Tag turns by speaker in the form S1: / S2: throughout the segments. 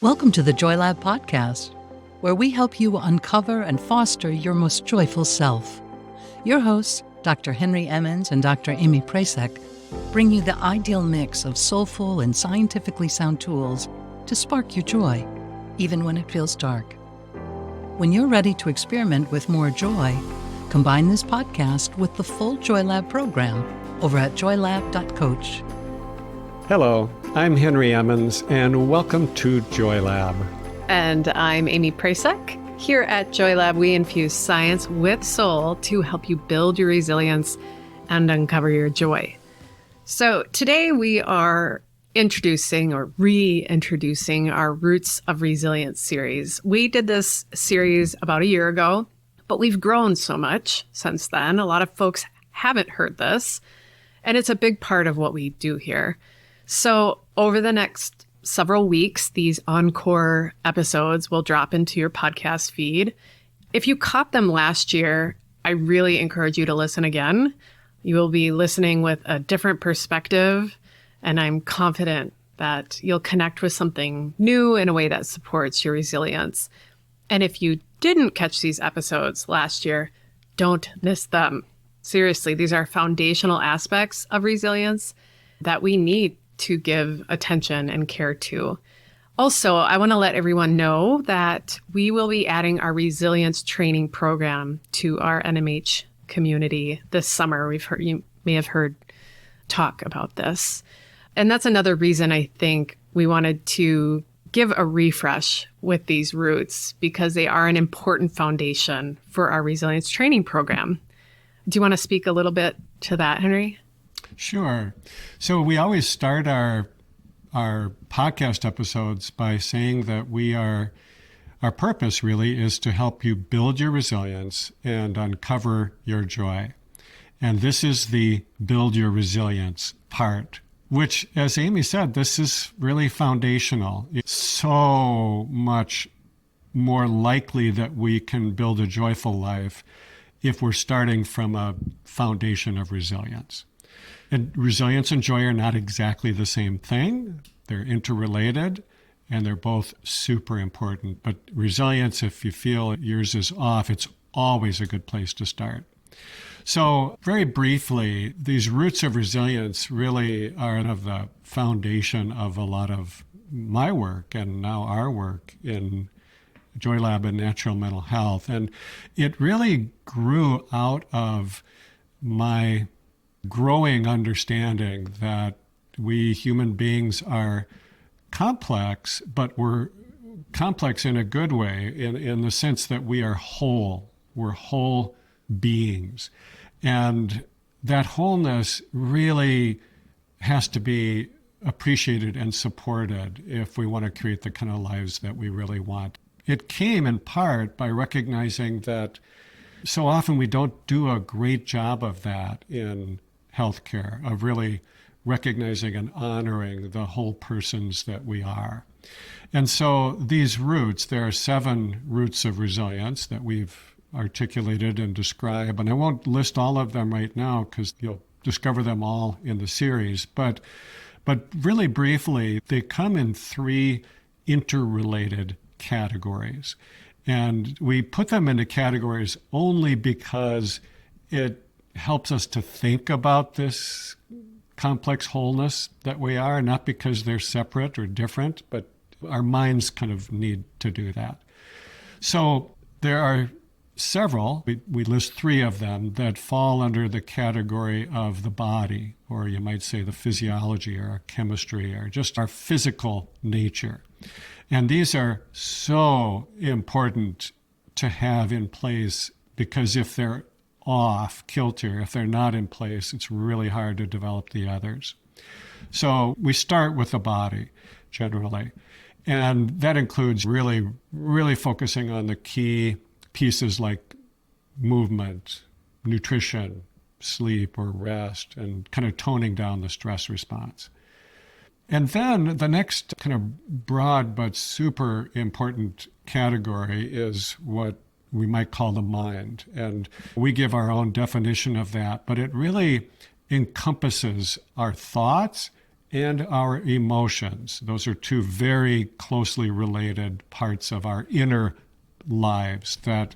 S1: Welcome to the Joy Lab podcast, where we help you uncover and foster your most joyful self. Your hosts, Dr. Henry Emmons and Dr. Aimee Prasek, bring you the ideal mix of soulful and scientifically sound tools to spark your joy, even when it feels dark. When you're ready to experiment with more joy, combine this podcast with the full Joy Lab program over at joylab.coach.
S2: Hello, I'm Henry Emmons, and welcome to Joy Lab.
S3: And I'm Aimee Prasek. Here at Joy Lab, we infuse science with soul to help you build your resilience and uncover your joy. So today we are introducing or reintroducing our Roots of Resilience series. We did this series about a year ago, but we've grown so much since then. A lot of folks haven't heard this, and it's a big part of what we do here. So over the next several weeks, these encore episodes will drop into your podcast feed. If you caught them last year, I really encourage you to listen again. You will be listening with a different perspective, and I'm confident that you'll connect with something new in a way that supports your resilience. And if you didn't catch these episodes last year, don't miss them. Seriously, these are foundational aspects of resilience that we need to give attention and care to. Also, I want to let everyone know that we will be adding our resilience training program to our NMH community this summer. You may have heard talk about this. And that's another reason I think we wanted to give a refresh with these roots, because they are an important foundation for our resilience training program. Do you want to speak a little bit to that, Henry?
S2: Sure. So we always start our podcast episodes by saying that our purpose really is to help you build your resilience and uncover your joy. And this is the build your resilience part, which, as Aimee said, this is really foundational. It's so much more likely that we can build a joyful life if we're starting from a foundation of resilience. And resilience and joy are not exactly the same thing. They're interrelated, and they're both super important. But resilience, if you feel yours is off, it's always a good place to start. So very briefly, these roots of resilience really are of the foundation of a lot of my work and now our work in Joy Lab and Natural Mental Health. And it really grew out of my growing understanding that we human beings are complex, but we're complex in a good way, in the sense that we are whole. We're whole beings. And that wholeness really has to be appreciated and supported if we want to create the kind of lives that we really want. It came in part by recognizing that so often we don't do a great job of that in healthcare, of really recognizing and honoring the whole persons that we are. And so these roots, there are 7 roots of resilience that we've articulated and described, and I won't list all of them right now because you'll discover them all in the series, but really briefly, they come in 3 interrelated categories. And we put them into categories only because it helps us to think about this complex wholeness that we are, not because they're separate or different, but our minds kind of need to do that. So there are several, we list 3 of them, that fall under the category of the body, or you might say the physiology or our chemistry or just our physical nature. And these are so important to have in place, because if they're off kilter, if they're not in place, it's really hard to develop the others. So we start with the body generally. And that includes really, really focusing on the key pieces like movement, nutrition, sleep or rest, and kind of toning down the stress response. And then the next kind of broad but super important category is what we might call the mind. And we give our own definition of that, but it really encompasses our thoughts and our emotions. Those are two very closely related parts of our inner lives that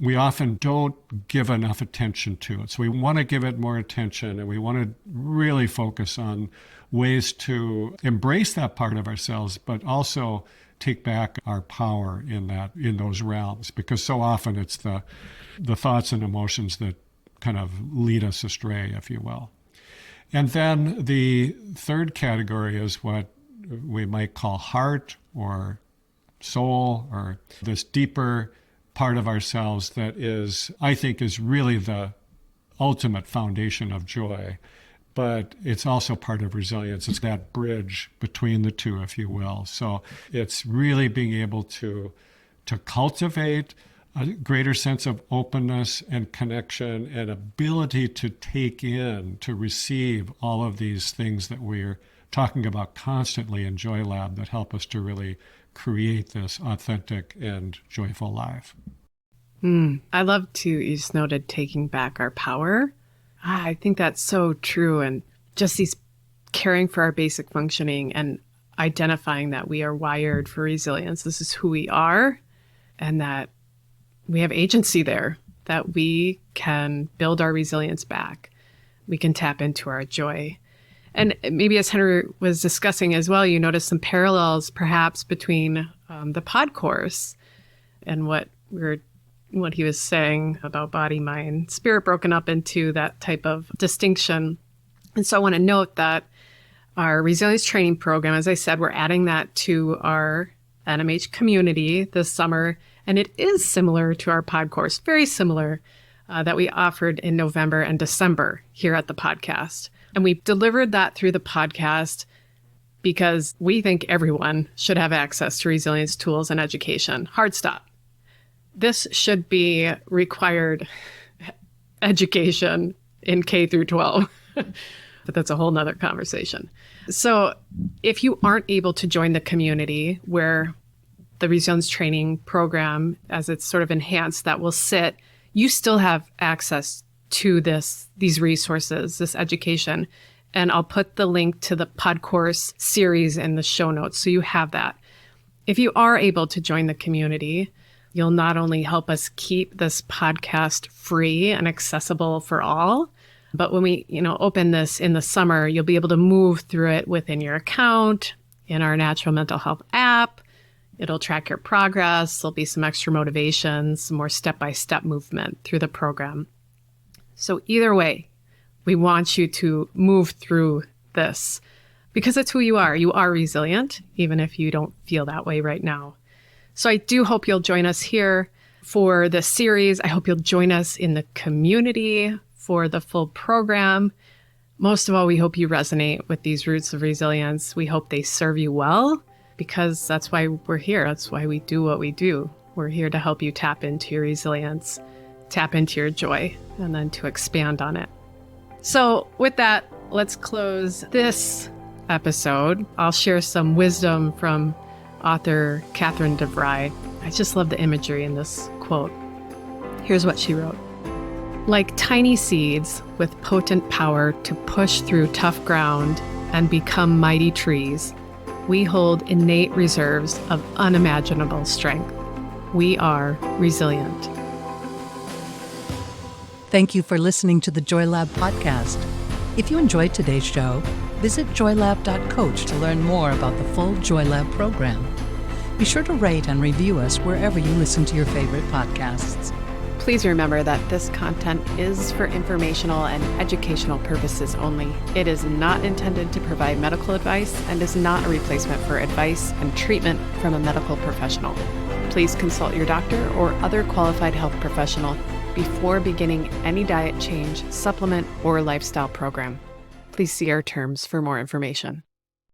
S2: we often don't give enough attention to it. So we want to give it more attention, and we want to really focus on ways to embrace that part of ourselves, but also take back our power in those realms, because so often it's the thoughts and emotions that kind of lead us astray, if you will. And then the third category is what we might call heart or soul, or this deeper part of ourselves that I think is really the ultimate foundation of joy. But it's also part of resilience. It's that bridge between the two, if you will. So it's really being able to cultivate a greater sense of openness and connection and ability to take in, to receive all of these things that we're talking about constantly in Joy Lab that help us to really create this authentic and joyful life.
S3: I love to, you just noted, taking back our power. I think that's so true. And just these caring for our basic functioning and identifying that we are wired for resilience. This is who we are, and that we have agency there, that we can build our resilience back. We can tap into our joy. And maybe as Henry was discussing as well, you notice some parallels perhaps between the pod course and what he was saying about body, mind, spirit broken up into that type of distinction. And so I want to note that our resilience training program, as I said, we're adding that to our NMH community this summer. And it is similar to our pod course, very similar, that we offered in November and December here at the podcast. And we delivered that through the podcast because we think everyone should have access to resilience tools and education. Hard stop. This should be required education in K through 12, but that's a whole nother conversation. So if you aren't able to join the community where the resilience training program, as it's sort of enhanced, that will sit, you still have access to these resources, this education. And I'll put the link to the pod course series in the show notes, so you have that. If you are able to join the community, you'll not only help us keep this podcast free and accessible for all, but when we, open this in the summer, you'll be able to move through it within your account, in our Natural Mental Health app. It'll track your progress. There'll be some extra motivation, some more step-by-step movement through the program. So either way, we want you to move through this because it's who you are. You are resilient, even if you don't feel that way right now. So I do hope you'll join us here for this series. I hope you'll join us in the community for the full program. Most of all, we hope you resonate with these roots of resilience. We hope they serve you well, because that's why we're here. That's why we do what we do. We're here to help you tap into your resilience, tap into your joy, and then to expand on it. So with that, let's close this episode. I'll share some wisdom from author Catherine DeVry. I just love the imagery in this quote. Here's what she wrote. Like tiny seeds with potent power to push through tough ground and become mighty trees, we hold innate reserves of unimaginable strength. We are resilient.
S1: Thank you for listening to the Joy Lab podcast. If you enjoyed today's show, visit joylab.coach to learn more about the full Joy Lab program. Be sure to rate and review us wherever you listen to your favorite podcasts.
S3: Please remember that this content is for informational and educational purposes only. It is not intended to provide medical advice and is not a replacement for advice and treatment from a medical professional. Please consult your doctor or other qualified health professional before beginning any diet change, supplement, or lifestyle program. Please see our terms for more information.